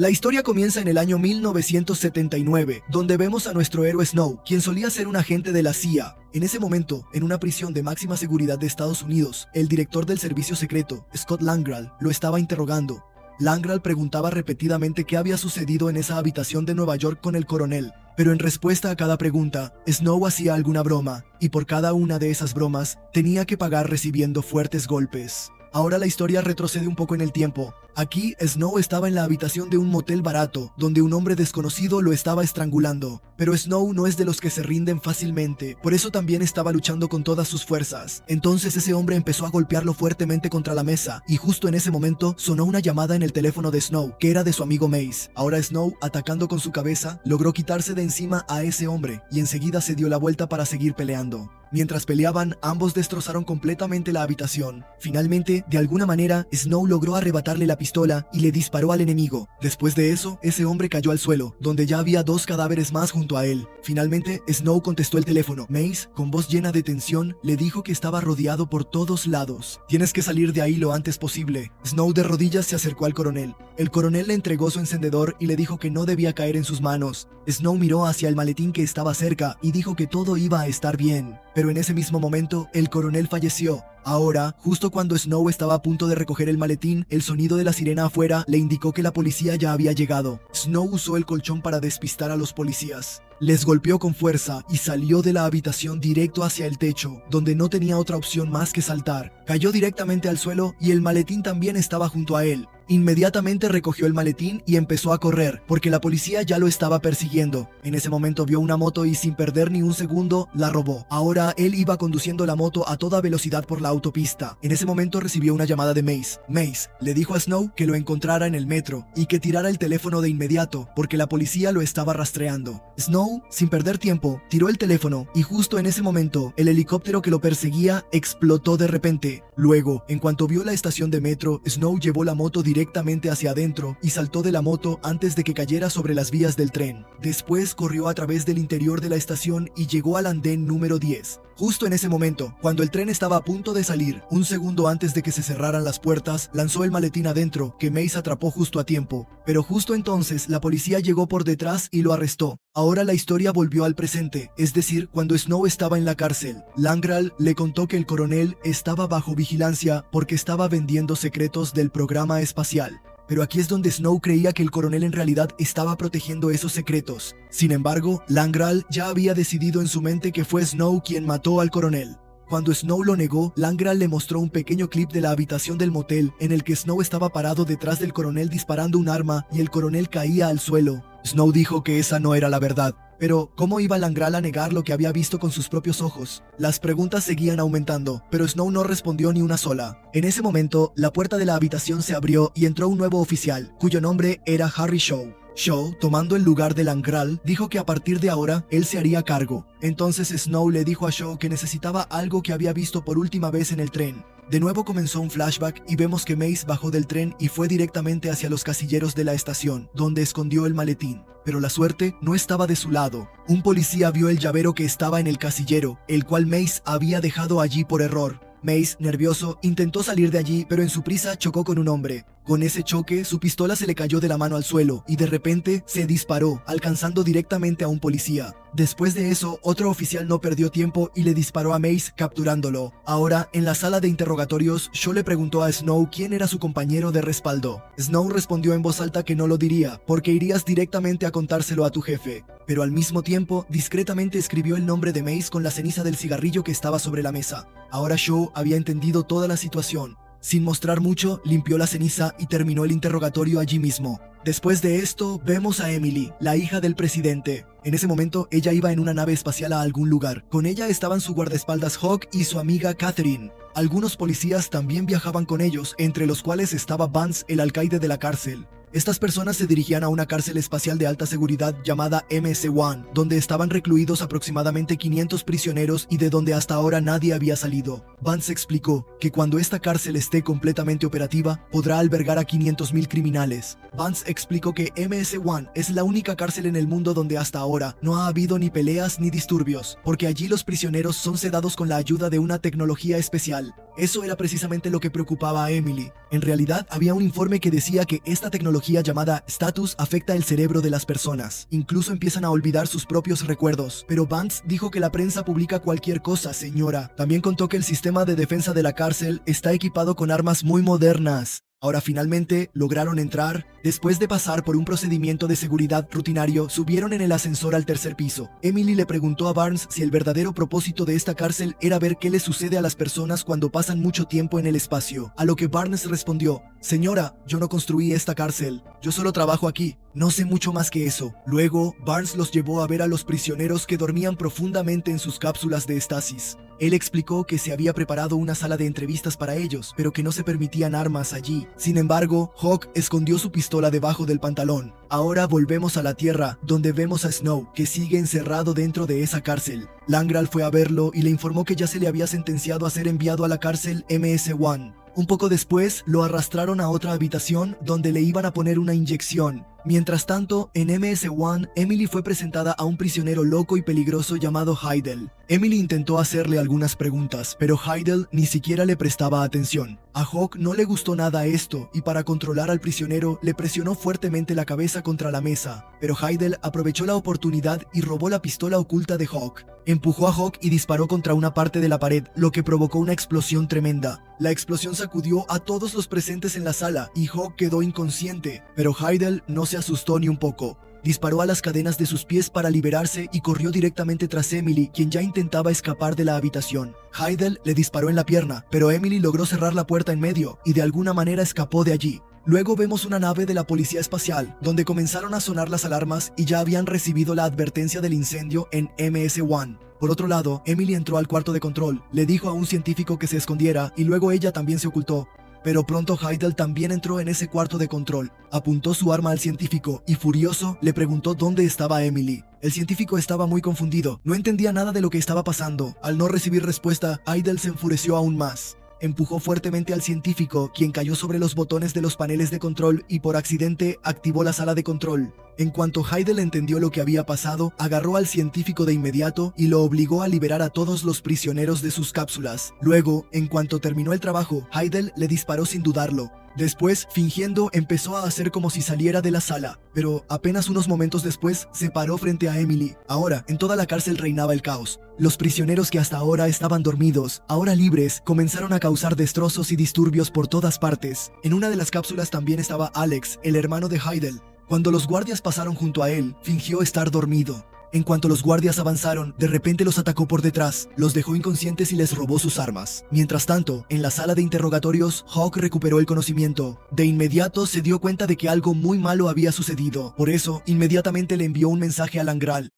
La historia comienza en el año 1979, donde vemos a nuestro héroe Snow, quien solía ser un agente de la CIA. En ese momento, en una prisión de máxima seguridad de Estados Unidos, el director del servicio secreto, Scott Langral, lo estaba interrogando. Langral preguntaba repetidamente qué había sucedido en esa habitación de Nueva York con el coronel, pero en respuesta a cada pregunta, Snow hacía alguna broma, y por cada una de esas bromas, tenía que pagar recibiendo fuertes golpes. Ahora la historia retrocede un poco en el tiempo. Aquí, Snow estaba en la habitación de un motel barato, donde un hombre desconocido lo estaba estrangulando. Pero Snow no es de los que se rinden fácilmente, por eso también estaba luchando con todas sus fuerzas. Entonces ese hombre empezó a golpearlo fuertemente contra la mesa, y justo en ese momento sonó una llamada en el teléfono de Snow, que era de su amigo Mace. Ahora Snow, atacando con su cabeza, logró quitarse de encima a ese hombre, y enseguida se dio la vuelta para seguir peleando. Mientras peleaban, ambos destrozaron completamente la habitación. Finalmente, de alguna manera, Snow logró arrebatarle la pistola y le disparó al enemigo. Después de eso, ese hombre cayó al suelo, donde ya había 2 cadáveres más junto a él. Finalmente, Snow contestó el teléfono. Mace, con voz llena de tensión, le dijo que estaba rodeado por todos lados. «Tienes que salir de ahí lo antes posible». Snow de rodillas se acercó al coronel. El coronel le entregó su encendedor y le dijo que no debía caer en sus manos. Snow miró hacia el maletín que estaba cerca y dijo que todo iba a estar bien. Pero en ese mismo momento, el coronel falleció. Ahora, justo cuando Snow estaba a punto de recoger el maletín, el sonido de la sirena afuera le indicó que la policía ya había llegado. Snow usó el colchón para despistar a los policías. Les golpeó con fuerza y salió de la habitación directo hacia el techo, donde no tenía otra opción más que saltar. Cayó directamente al suelo y el maletín también estaba junto a él. Inmediatamente recogió el maletín y empezó a correr, porque la policía ya lo estaba persiguiendo. En ese momento vio una moto y sin perder ni un segundo, la robó. Ahora él iba conduciendo la moto a toda velocidad por la autopista. En ese momento recibió una llamada de Mace. Mace le dijo a Snow que lo encontrara en el metro y que tirara el teléfono de inmediato, porque la policía lo estaba rastreando. Snow, sin perder tiempo, tiró el teléfono y justo en ese momento, el helicóptero que lo perseguía explotó de repente. Luego, en cuanto vio la estación de metro, Snow llevó la moto directamente hacia adentro y saltó de la moto antes de que cayera sobre las vías del tren. Después corrió a través del interior de la estación y llegó al andén número 10. Justo en ese momento, cuando el tren estaba a punto de salir, un segundo antes de que se cerraran las puertas, lanzó el maletín adentro, que Mace atrapó justo a tiempo. Pero justo entonces, la policía llegó por detrás y lo arrestó. Ahora la historia volvió al presente, es decir, cuando Snow estaba en la cárcel. Langral le contó que el coronel estaba bajo vigilancia porque estaba vendiendo secretos del programa espacial. Pero aquí es donde Snow creía que el coronel en realidad estaba protegiendo esos secretos. Sin embargo, Langral ya había decidido en su mente que fue Snow quien mató al coronel. Cuando Snow lo negó, Langral le mostró un pequeño clip de la habitación del motel en el que Snow estaba parado detrás del coronel disparando un arma y el coronel caía al suelo. Snow dijo que esa no era la verdad. Pero, ¿cómo iba Langral a negar lo que había visto con sus propios ojos? Las preguntas seguían aumentando, pero Snow no respondió ni una sola. En ese momento, la puerta de la habitación se abrió y entró un nuevo oficial, cuyo nombre era Harry Shaw. Shaw, tomando el lugar de Langral, dijo que a partir de ahora, él se haría cargo. Entonces Snow le dijo a Shaw que necesitaba algo que había visto por última vez en el tren. De nuevo comenzó un flashback y vemos que Mace bajó del tren y fue directamente hacia los casilleros de la estación, donde escondió el maletín. Pero la suerte no estaba de su lado. Un policía vio el llavero que estaba en el casillero, el cual Mace había dejado allí por error. Mace, nervioso, intentó salir de allí, pero en su prisa chocó con un hombre. Con ese choque, su pistola se le cayó de la mano al suelo y de repente se disparó, alcanzando directamente a un policía. Después de eso, otro oficial no perdió tiempo y le disparó a Mace, capturándolo. Ahora, en la sala de interrogatorios, Shaw le preguntó a Snow quién era su compañero de respaldo. Snow respondió en voz alta que no lo diría, porque irías directamente a contárselo a tu jefe. Pero al mismo tiempo, discretamente escribió el nombre de Mace con la ceniza del cigarrillo que estaba sobre la mesa. Ahora Shaw había entendido toda la situación. Sin mostrar mucho, limpió la ceniza y terminó el interrogatorio allí mismo. Después de esto, vemos a Emily, la hija del presidente. En ese momento, ella iba en una nave espacial a algún lugar. Con ella estaban su guardaespaldas Hawk y su amiga Catherine. Algunos policías también viajaban con ellos, entre los cuales estaba Vance, el alcaide de la cárcel. Estas personas se dirigían a una cárcel espacial de alta seguridad llamada MS-1, donde estaban recluidos aproximadamente 500 prisioneros y de donde hasta ahora nadie había salido. Vance explicó que cuando esta cárcel esté completamente operativa, podrá albergar a 500,000 criminales. Vance explicó que MS-1 es la única cárcel en el mundo donde hasta ahora no ha habido ni peleas ni disturbios, porque allí los prisioneros son sedados con la ayuda de una tecnología especial. Eso era precisamente lo que preocupaba a Emily. En realidad, había un informe que decía que esta tecnología tecnología llamada Status afecta el cerebro de las personas. Incluso empiezan a olvidar sus propios recuerdos. Pero Vance dijo que la prensa publica cualquier cosa, señora. También contó que el sistema de defensa de la cárcel está equipado con armas muy modernas. Ahora finalmente lograron entrar. Después de pasar por un procedimiento de seguridad rutinario, subieron en el ascensor al tercer piso. Emily le preguntó a Barnes si el verdadero propósito de esta cárcel era ver qué le sucede a las personas cuando pasan mucho tiempo en el espacio. A lo que Barnes respondió: señora, yo no construí esta cárcel. Yo solo trabajo aquí. No sé mucho más que eso. Luego, Barnes los llevó a ver a los prisioneros que dormían profundamente en sus cápsulas de estasis. Él explicó que se había preparado una sala de entrevistas para ellos, pero que no se permitían armas allí. Sin embargo, Hawk escondió su pistola debajo del pantalón. Ahora volvemos a la Tierra, donde vemos a Snow, que sigue encerrado dentro de esa cárcel. Langral fue a verlo y le informó que ya se le había sentenciado a ser enviado a la cárcel MS-1. Un poco después, lo arrastraron a otra habitación donde le iban a poner una inyección. Mientras tanto, en MS-1, Emily fue presentada a un prisionero loco y peligroso llamado Heidel. Emily intentó hacerle algunas preguntas, pero Heidel ni siquiera le prestaba atención. A Hawk no le gustó nada esto, y para controlar al prisionero, le presionó fuertemente la cabeza contra la mesa. Pero Heidel aprovechó la oportunidad y robó la pistola oculta de Hawk. Empujó a Hawk y disparó contra una parte de la pared, lo que provocó una explosión tremenda. La explosión sacudió a todos los presentes en la sala, y Hawk quedó inconsciente, pero Heidel no se asustó ni un poco. Disparó a las cadenas de sus pies para liberarse y corrió directamente tras Emily, quien ya intentaba escapar de la habitación. Heidel le disparó en la pierna, pero Emily logró cerrar la puerta en medio y de alguna manera escapó de allí. Luego vemos una nave de la policía espacial, donde comenzaron a sonar las alarmas y ya habían recibido la advertencia del incendio en MS-1. Por otro lado, Emily entró al cuarto de control, le dijo a un científico que se escondiera y luego ella también se ocultó. Pero pronto Heidel también entró en ese cuarto de control, apuntó su arma al científico y furioso le preguntó dónde estaba Emily. El científico estaba muy confundido, no entendía nada de lo que estaba pasando. Al no recibir respuesta, Heidel se enfureció aún más. Empujó fuertemente al científico, quien cayó sobre los botones de los paneles de control y por accidente activó la sala de control. En cuanto Heidel entendió lo que había pasado, agarró al científico de inmediato y lo obligó a liberar a todos los prisioneros de sus cápsulas. Luego, en cuanto terminó el trabajo, Heidel le disparó sin dudarlo. Después, fingiendo, empezó a hacer como si saliera de la sala, pero apenas unos momentos después se paró frente a Emily. Ahora, en toda la cárcel reinaba el caos. Los prisioneros que hasta ahora estaban dormidos, ahora libres, comenzaron a causar destrozos y disturbios por todas partes. En una de las cápsulas también estaba Alex, el hermano de Heidel. Cuando los guardias pasaron junto a él, fingió estar dormido. En cuanto los guardias avanzaron, de repente los atacó por detrás, los dejó inconscientes y les robó sus armas. Mientras tanto, en la sala de interrogatorios, Hawk recuperó el conocimiento. De inmediato se dio cuenta de que algo muy malo había sucedido. Por eso, inmediatamente le envió un mensaje a Langral.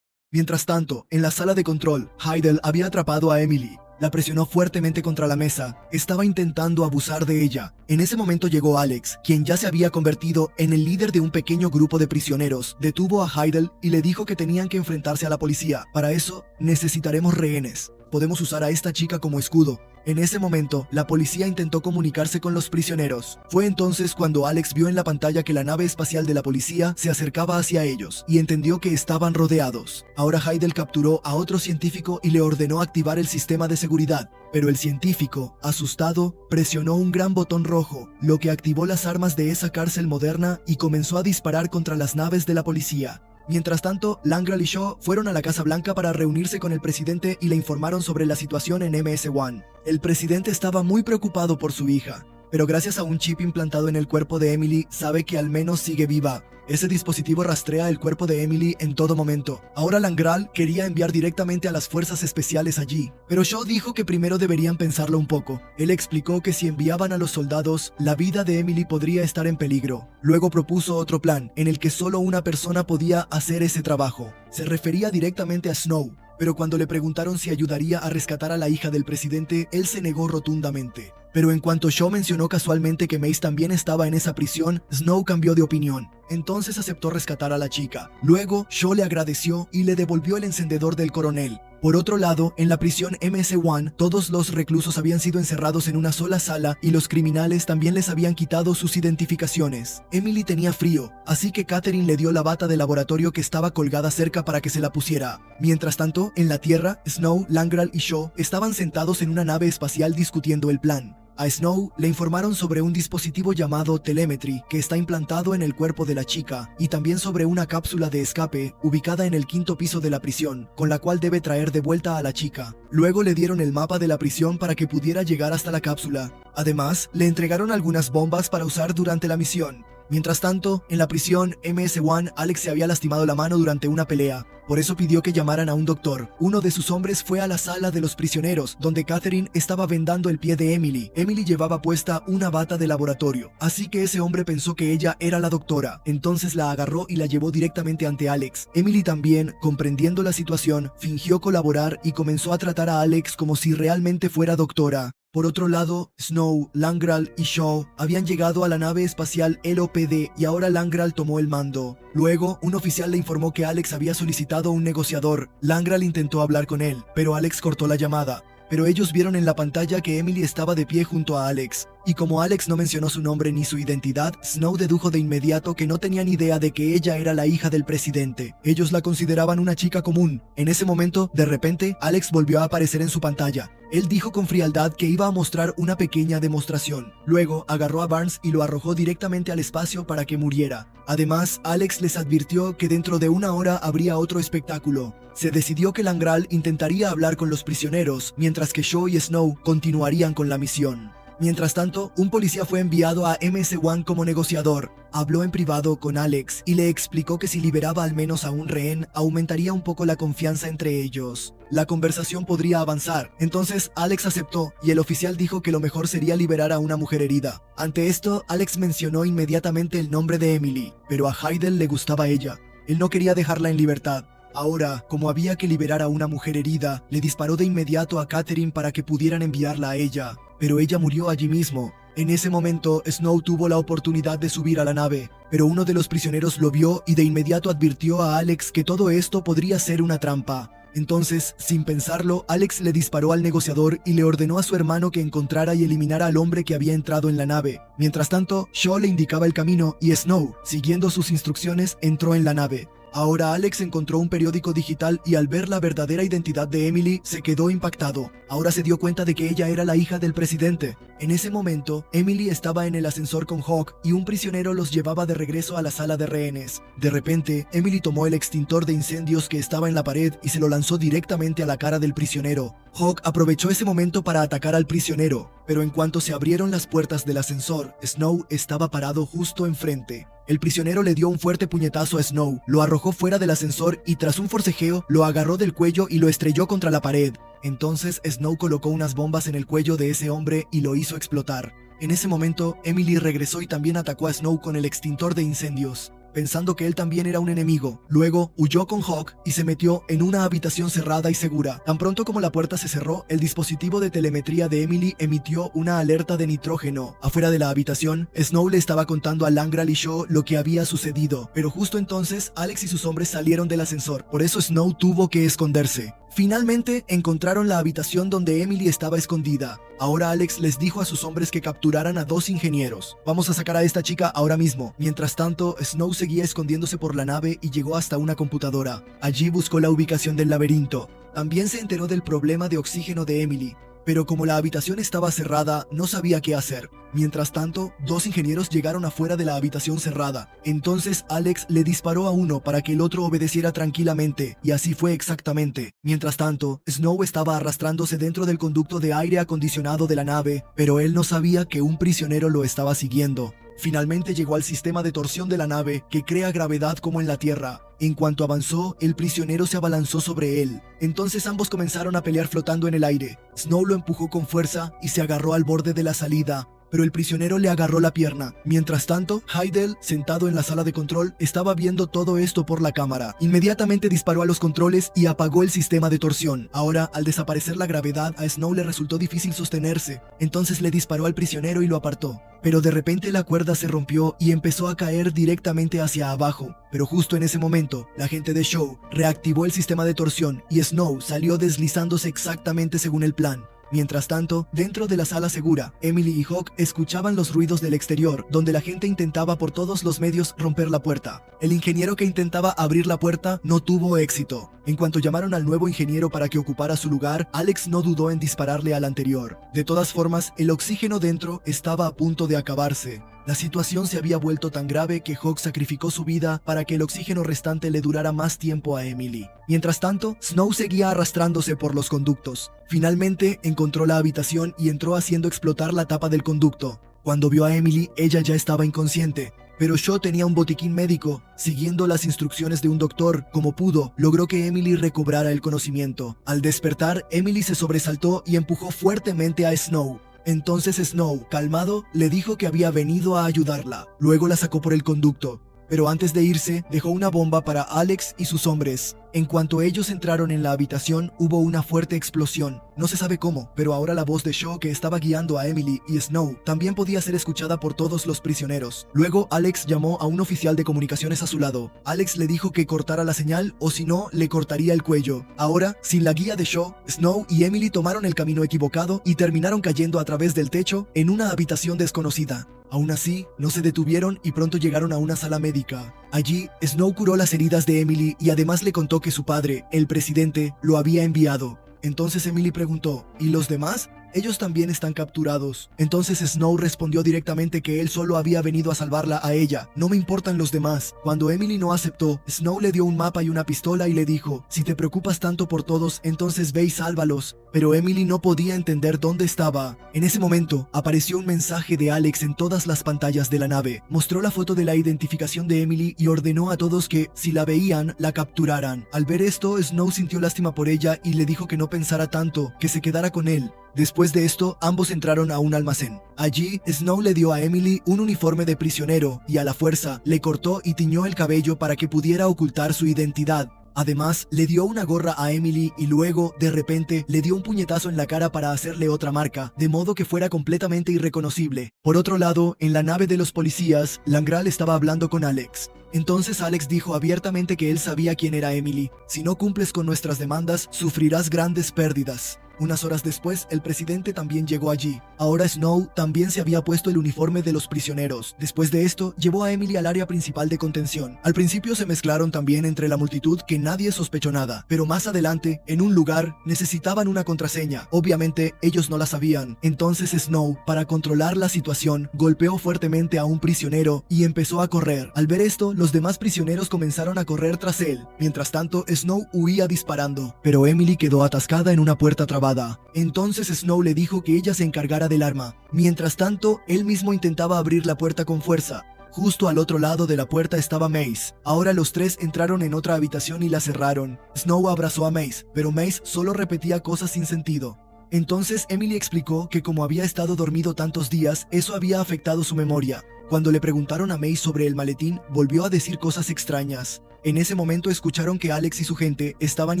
Mientras tanto, en la sala de control, Heidel había atrapado a Emily. La presionó fuertemente contra la mesa. Estaba intentando abusar de ella. En ese momento llegó Alex, quien ya se había convertido en el líder de un pequeño grupo de prisioneros. Detuvo a Heidel y le dijo que tenían que enfrentarse a la policía. Para eso, necesitaremos rehenes. Podemos usar a esta chica como escudo. En ese momento, la policía intentó comunicarse con los prisioneros. Fue entonces cuando Alex vio en la pantalla que la nave espacial de la policía se acercaba hacia ellos y entendió que estaban rodeados. Ahora Heidel capturó a otro científico y le ordenó activar el sistema de seguridad. Pero el científico, asustado, presionó un gran botón rojo, lo que activó las armas de esa cárcel moderna y comenzó a disparar contra las naves de la policía. Mientras tanto, Langral y Shaw fueron a la Casa Blanca para reunirse con el presidente y le informaron sobre la situación en MS-1. El presidente estaba muy preocupado por su hija, pero gracias a un chip implantado en el cuerpo de Emily, sabe que al menos sigue viva. Ese dispositivo rastrea el cuerpo de Emily en todo momento. Ahora Langral quería enviar directamente a las fuerzas especiales allí, pero Shaw dijo que primero deberían pensarlo un poco. Él explicó que si enviaban a los soldados, la vida de Emily podría estar en peligro. Luego propuso otro plan, en el que solo una persona podía hacer ese trabajo. Se refería directamente a Snow, pero cuando le preguntaron si ayudaría a rescatar a la hija del presidente, él se negó rotundamente. Pero en cuanto Shaw mencionó casualmente que Mace también estaba en esa prisión, Snow cambió de opinión. Entonces aceptó rescatar a la chica. Luego, Shaw le agradeció y le devolvió el encendedor del coronel. Por otro lado, en la prisión MS-1, todos los reclusos habían sido encerrados en una sola sala y los criminales también les habían quitado sus identificaciones. Emily tenía frío, así que Catherine le dio la bata de laboratorio que estaba colgada cerca para que se la pusiera. Mientras tanto, en la Tierra, Snow, Langral y Shaw estaban sentados en una nave espacial discutiendo el plan. A Snow le informaron sobre un dispositivo llamado Telemetry que está implantado en el cuerpo de la chica y también sobre una cápsula de escape ubicada en el 5º piso de la prisión, con la cual debe traer de vuelta a la chica. Luego le dieron el mapa de la prisión para que pudiera llegar hasta la cápsula. Además, le entregaron algunas bombas para usar durante la misión. Mientras tanto, en la prisión MS-1, Alex se había lastimado la mano durante una pelea. Por eso pidió que llamaran a un doctor. Uno de sus hombres fue a la sala de los prisioneros, donde Catherine estaba vendando el pie de Emily. Emily llevaba puesta una bata de laboratorio, así que ese hombre pensó que ella era la doctora. Entonces la agarró y la llevó directamente ante Alex. Emily también, comprendiendo la situación, fingió colaborar y comenzó a tratar a Alex como si realmente fuera doctora. Por otro lado, Snow, Langral y Shaw habían llegado a la nave espacial LOPD y ahora Langral tomó el mando. Luego, un oficial le informó que Alex había solicitado un negociador. Langral intentó hablar con él, pero Alex cortó la llamada. Pero ellos vieron en la pantalla que Emily estaba de pie junto a Alex. Y como Alex no mencionó su nombre ni su identidad, Snow dedujo de inmediato que no tenían idea de que ella era la hija del presidente. Ellos la consideraban una chica común. En ese momento, de repente, Alex volvió a aparecer en su pantalla. Él dijo con frialdad que iba a mostrar una pequeña demostración. Luego, agarró a Barnes y lo arrojó directamente al espacio para que muriera. Además, Alex les advirtió que dentro de una hora habría otro espectáculo. Se decidió que Langral intentaría hablar con los prisioneros, mientras que Shaw y Snow continuarían con la misión. Mientras tanto, un policía fue enviado a MS-1 como negociador. Habló en privado con Alex y le explicó que si liberaba al menos a un rehén, aumentaría un poco la confianza entre ellos. La conversación podría avanzar, entonces Alex aceptó y el oficial dijo que lo mejor sería liberar a una mujer herida. Ante esto, Alex mencionó inmediatamente el nombre de Emily, pero a Heidel le gustaba ella. Él no quería dejarla en libertad. Ahora, como había que liberar a una mujer herida, le disparó de inmediato a Catherine para que pudieran enviarla a ella, pero ella murió allí mismo. En ese momento, Snow tuvo la oportunidad de subir a la nave, pero uno de los prisioneros lo vio y de inmediato advirtió a Alex que todo esto podría ser una trampa. Entonces, sin pensarlo, Alex le disparó al negociador y le ordenó a su hermano que encontrara y eliminara al hombre que había entrado en la nave. Mientras tanto, Shaw le indicaba el camino y Snow, siguiendo sus instrucciones, entró en la nave. Ahora Alex encontró un periódico digital y al ver la verdadera identidad de Emily, se quedó impactado. Ahora se dio cuenta de que ella era la hija del presidente. En ese momento, Emily estaba en el ascensor con Hawk y un prisionero los llevaba de regreso a la sala de rehenes. De repente, Emily tomó el extintor de incendios que estaba en la pared y se lo lanzó directamente a la cara del prisionero. Hawk aprovechó ese momento para atacar al prisionero, pero en cuanto se abrieron las puertas del ascensor, Snow estaba parado justo enfrente. El prisionero le dio un fuerte puñetazo a Snow, lo arrojó fuera del ascensor y tras un forcejeo, lo agarró del cuello y lo estrelló contra la pared. Entonces Snow colocó unas bombas en el cuello de ese hombre y lo hizo explotar. En ese momento, Emily regresó y también atacó a Snow con el extintor de incendios, pensando que él también era un enemigo. Luego, huyó con Hawk y se metió en una habitación cerrada y segura. Tan pronto como la puerta se cerró, el dispositivo de telemetría de Emily emitió una alerta de nitrógeno. Afuera de la habitación, Snow le estaba contando a Langral y Shaw lo que había sucedido, pero justo entonces, Alex y sus hombres salieron del ascensor. Por eso Snow tuvo que esconderse. Finalmente, encontraron la habitación donde Emily estaba escondida. Ahora Alex les dijo a sus hombres que capturaran a 2 ingenieros. Vamos a sacar a esta chica ahora mismo. Mientras tanto, Snow seguía escondiéndose por la nave y llegó hasta una computadora. Allí buscó la ubicación del laberinto. También se enteró del problema de oxígeno de Emily, pero como la habitación estaba cerrada, no sabía qué hacer. Mientras tanto, 2 ingenieros llegaron afuera de la habitación cerrada. Entonces Alex le disparó a uno para que el otro obedeciera tranquilamente, y así fue exactamente. Mientras tanto, Snow estaba arrastrándose dentro del conducto de aire acondicionado de la nave, pero él no sabía que un prisionero lo estaba siguiendo. Finalmente llegó al sistema de torsión de la nave, que crea gravedad como en la Tierra. En cuanto avanzó, el prisionero se abalanzó sobre él. Entonces ambos comenzaron a pelear flotando en el aire. Snow lo empujó con fuerza y se agarró al borde de la salida, pero el prisionero le agarró la pierna. Mientras tanto, Heidel, sentado en la sala de control, estaba viendo todo esto por la cámara. Inmediatamente disparó a los controles y apagó el sistema de torsión. Ahora, al desaparecer la gravedad, a Snow le resultó difícil sostenerse. Entonces le disparó al prisionero y lo apartó. Pero de repente la cuerda se rompió y empezó a caer directamente hacia abajo. Pero justo en ese momento, la gente de Shaw reactivó el sistema de torsión y Snow salió deslizándose exactamente según el plan. Mientras tanto, dentro de la sala segura, Emily y Hawk escuchaban los ruidos del exterior, donde la gente intentaba por todos los medios romper la puerta. El ingeniero que intentaba abrir la puerta no tuvo éxito. En cuanto llamaron al nuevo ingeniero para que ocupara su lugar, Alex no dudó en dispararle al anterior. De todas formas, el oxígeno dentro estaba a punto de acabarse. La situación se había vuelto tan grave que Hawk sacrificó su vida para que el oxígeno restante le durara más tiempo a Emily. Mientras tanto, Snow seguía arrastrándose por los conductos. Finalmente, encontró la habitación y entró haciendo explotar la tapa del conducto. Cuando vio a Emily, ella ya estaba inconsciente. Pero Shaw tenía un botiquín médico. Siguiendo las instrucciones de un doctor, como pudo, logró que Emily recobrara el conocimiento. Al despertar, Emily se sobresaltó y empujó fuertemente a Snow. Entonces Snow, calmado, le dijo que había venido a ayudarla. Luego la sacó por el conducto. Pero antes de irse, dejó una bomba para Alex y sus hombres. En cuanto ellos entraron en la habitación, hubo una fuerte explosión. No se sabe cómo, pero ahora la voz de Shaw que estaba guiando a Emily y Snow también podía ser escuchada por todos los prisioneros. Luego, Alex llamó a un oficial de comunicaciones a su lado. Alex le dijo que cortara la señal o si no, le cortaría el cuello. Ahora, sin la guía de Shaw, Snow y Emily tomaron el camino equivocado y terminaron cayendo a través del techo en una habitación desconocida. Aún así, no se detuvieron y pronto llegaron a una sala médica. Allí, Snow curó las heridas de Emily y además le contó que su padre, el presidente, lo había enviado. Entonces Emily preguntó, ¿y los demás? Ellos también están capturados. Entonces Snow respondió directamente que él solo había venido a salvarla a ella. No me importan los demás. Cuando Emily no aceptó, Snow le dio un mapa y una pistola y le dijo, si te preocupas tanto por todos, entonces ve y sálvalos. Pero Emily no podía entender dónde estaba. En ese momento, apareció un mensaje de Alex en todas las pantallas de la nave. Mostró la foto de la identificación de Emily y ordenó a todos que, si la veían, la capturaran. Al ver esto, Snow sintió lástima por ella y le dijo que no pensara tanto, que se quedara con él. Después de esto, ambos entraron a un almacén. Allí, Snow le dio a Emily un uniforme de prisionero y a la fuerza le cortó y tiñó el cabello para que pudiera ocultar su identidad. Además, le dio una gorra a Emily y luego, de repente, le dio un puñetazo en la cara para hacerle otra marca, de modo que fuera completamente irreconocible. Por otro lado, en la nave de los policías, Langral estaba hablando con Alex. Entonces Alex dijo abiertamente que él sabía quién era Emily. Si no cumples con nuestras demandas, sufrirás grandes pérdidas. Unas horas después, el presidente también llegó allí. Ahora Snow también se había puesto el uniforme de los prisioneros. Después de esto, llevó a Emily al área principal de contención. Al principio se mezclaron también entre la multitud que nadie sospechó nada. Pero más adelante, en un lugar, necesitaban una contraseña. Obviamente, ellos no la sabían. Entonces Snow, para controlar la situación, golpeó fuertemente a un prisionero y empezó a correr. Al ver esto, los demás prisioneros comenzaron a correr tras él. Mientras tanto, Snow huía disparando. Pero Emily quedó atascada en una puerta trabada. Entonces Snow le dijo que ella se encargara del arma. Mientras tanto, él mismo intentaba abrir la puerta con fuerza. Justo al otro lado de la puerta estaba Mace. Ahora los tres entraron en otra habitación y la cerraron. Snow abrazó a Mace, pero Mace solo repetía cosas sin sentido. Entonces Emily explicó que como había estado dormido tantos días, eso había afectado su memoria. Cuando le preguntaron a Mace sobre el maletín, volvió a decir cosas extrañas. En ese momento escucharon que Alex y su gente estaban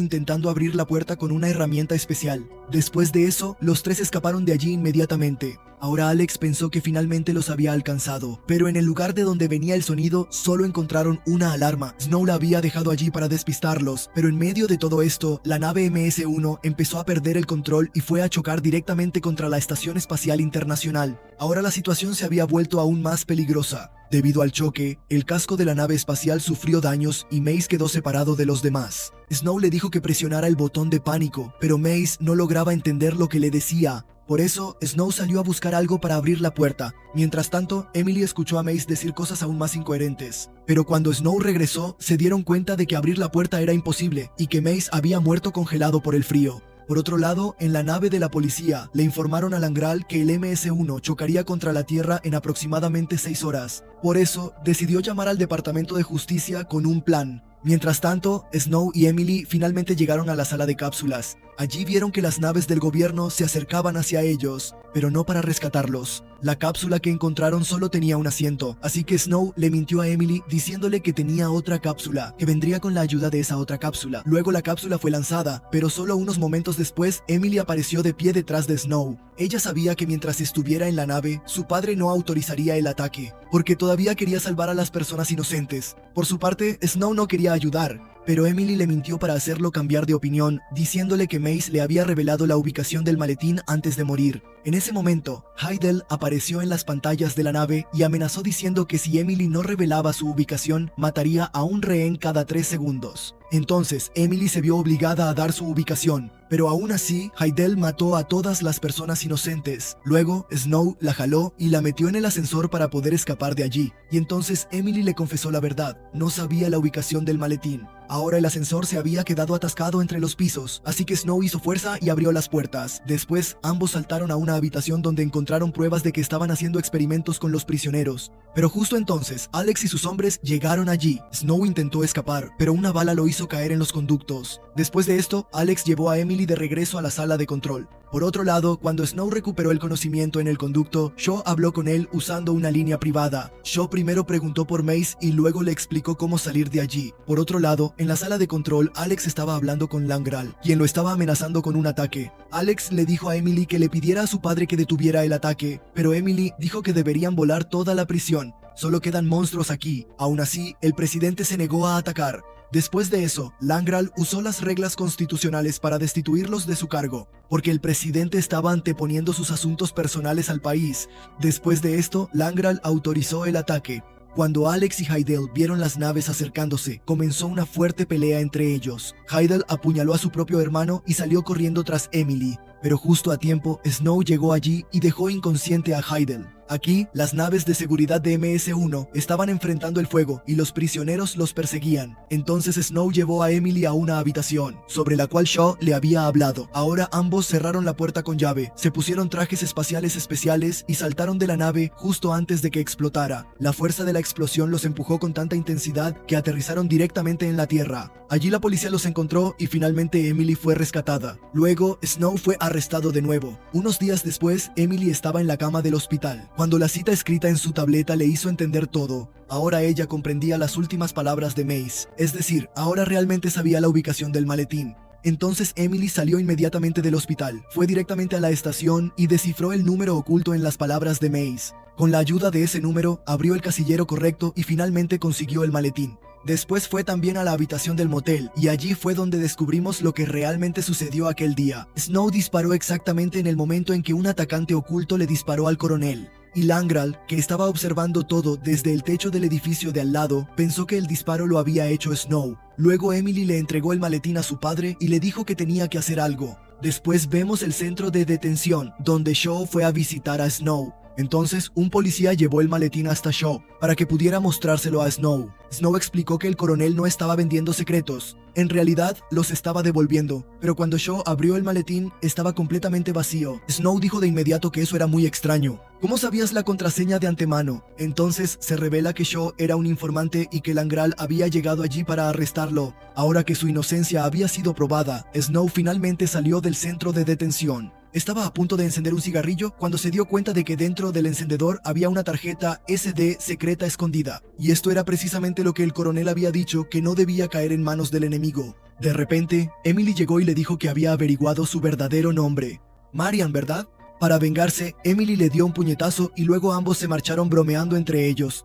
intentando abrir la puerta con una herramienta especial. Después de eso, los tres escaparon de allí inmediatamente. Ahora Alex pensó que finalmente los había alcanzado, pero en el lugar de donde venía el sonido, solo encontraron una alarma. Snow la había dejado allí para despistarlos, pero en medio de todo esto, la nave MS-1 empezó a perder el control y fue a chocar directamente contra la Estación Espacial Internacional. Ahora la situación se había vuelto aún más peligrosa. Debido al choque, el casco de la nave espacial sufrió daños y Mace quedó separado de los demás. Snow le dijo que presionara el botón de pánico, pero Mace no lograba entender lo que le decía. Por eso, Snow salió a buscar algo para abrir la puerta. Mientras tanto, Emily escuchó a Mace decir cosas aún más incoherentes. Pero cuando Snow regresó, se dieron cuenta de que abrir la puerta era imposible y que Mace había muerto congelado por el frío. Por otro lado, en la nave de la policía, le informaron a Langral que el MS-1 chocaría contra la Tierra en aproximadamente 6 horas. Por eso, decidió llamar al Departamento de Justicia con un plan. Mientras tanto, Snow y Emily finalmente llegaron a la sala de cápsulas. Allí vieron que las naves del gobierno se acercaban hacia ellos, pero no para rescatarlos. La cápsula que encontraron solo tenía un asiento, así que Snow le mintió a Emily diciéndole que tenía otra cápsula, que vendría con la ayuda de esa otra cápsula. Luego la cápsula fue lanzada, pero solo unos momentos después, Emily apareció de pie detrás de Snow. Ella sabía que mientras estuviera en la nave, su padre no autorizaría el ataque, porque todavía quería salvar a las personas inocentes. Por su parte, Snow no quería ayudar, pero Emily le mintió para hacerlo cambiar de opinión, diciéndole que Mace le había revelado la ubicación del maletín antes de morir. En ese momento, Heidel apareció en las pantallas de la nave y amenazó diciendo que si Emily no revelaba su ubicación, mataría a un rehén cada 3 segundos. Entonces, Emily se vio obligada a dar su ubicación, pero aún así, Heidel mató a todas las personas inocentes. Luego, Snow la jaló y la metió en el ascensor para poder escapar de allí. Y entonces Emily le confesó la verdad, no sabía la ubicación del maletín. Ahora el ascensor se había quedado atascado entre los pisos, así que Snow hizo fuerza y abrió las puertas. Después, ambos saltaron a una habitación donde encontraron pruebas de que estaban haciendo experimentos con los prisioneros. Pero justo entonces, Alex y sus hombres llegaron allí. Snow intentó escapar, pero una bala lo hizo caer en los conductos. Después de esto, Alex llevó a Emily de regreso a la sala de control. Por otro lado, cuando Snow recuperó el conocimiento en el conducto, Shaw habló con él usando una línea privada. Shaw primero preguntó por Mace y luego le explicó cómo salir de allí. Por otro lado, en la sala de control, Alex estaba hablando con Langral, quien lo estaba amenazando con un ataque. Alex le dijo a Emily que le pidiera a su padre que detuviera el ataque, pero Emily dijo que deberían volar toda la prisión. Solo quedan monstruos aquí. Aún así, el presidente se negó a atacar. Después de eso, Langral usó las reglas constitucionales para destituirlos de su cargo, porque el presidente estaba anteponiendo sus asuntos personales al país. Después de esto, Langral autorizó el ataque. Cuando Alex y Heidel vieron las naves acercándose, comenzó una fuerte pelea entre ellos. Heidel apuñaló a su propio hermano y salió corriendo tras Emily, pero justo a tiempo, Snow llegó allí y dejó inconsciente a Heidel. Aquí, las naves de seguridad de MS-1 estaban enfrentando el fuego y los prisioneros los perseguían. Entonces Snow llevó a Emily a una habitación, sobre la cual Shaw le había hablado. Ahora ambos cerraron la puerta con llave, se pusieron trajes espaciales especiales y saltaron de la nave justo antes de que explotara. La fuerza de la explosión los empujó con tanta intensidad que aterrizaron directamente en la Tierra. Allí la policía los encontró y finalmente Emily fue rescatada. Luego, Snow fue arrestado de nuevo. Unos días después, Emily estaba en la cama del hospital, cuando la cita escrita en su tableta le hizo entender todo. Ahora ella comprendía las últimas palabras de Mace, es decir, ahora realmente sabía la ubicación del maletín. Entonces Emily salió inmediatamente del hospital, fue directamente a la estación y descifró el número oculto en las palabras de Mace. Con la ayuda de ese número, abrió el casillero correcto y finalmente consiguió el maletín. Después fue también a la habitación del motel, y allí fue donde descubrimos lo que realmente sucedió aquel día. Snow disparó exactamente en el momento en que un atacante oculto le disparó al coronel. Y Langral, que estaba observando todo desde el techo del edificio de al lado, pensó que el disparo lo había hecho Snow. Luego Emily le entregó el maletín a su padre y le dijo que tenía que hacer algo. Después vemos el centro de detención, donde Shaw fue a visitar a Snow. Entonces, un policía llevó el maletín hasta Shaw para que pudiera mostrárselo a Snow. Snow explicó que el coronel no estaba vendiendo secretos. En realidad, los estaba devolviendo, pero cuando Shaw abrió el maletín, estaba completamente vacío. Snow dijo de inmediato que eso era muy extraño. ¿Cómo sabías la contraseña de antemano? Entonces, se revela que Shaw era un informante y que Langral había llegado allí para arrestarlo. Ahora que su inocencia había sido probada, Snow finalmente salió del centro de detención. Estaba a punto de encender un cigarrillo cuando se dio cuenta de que dentro del encendedor había una tarjeta SD secreta escondida. Y esto era precisamente lo que el coronel había dicho que no debía caer en manos del enemigo. De repente, Emily llegó y le dijo que había averiguado su verdadero nombre. Marian, ¿verdad? Para vengarse, Emily le dio un puñetazo y luego ambos se marcharon bromeando entre ellos.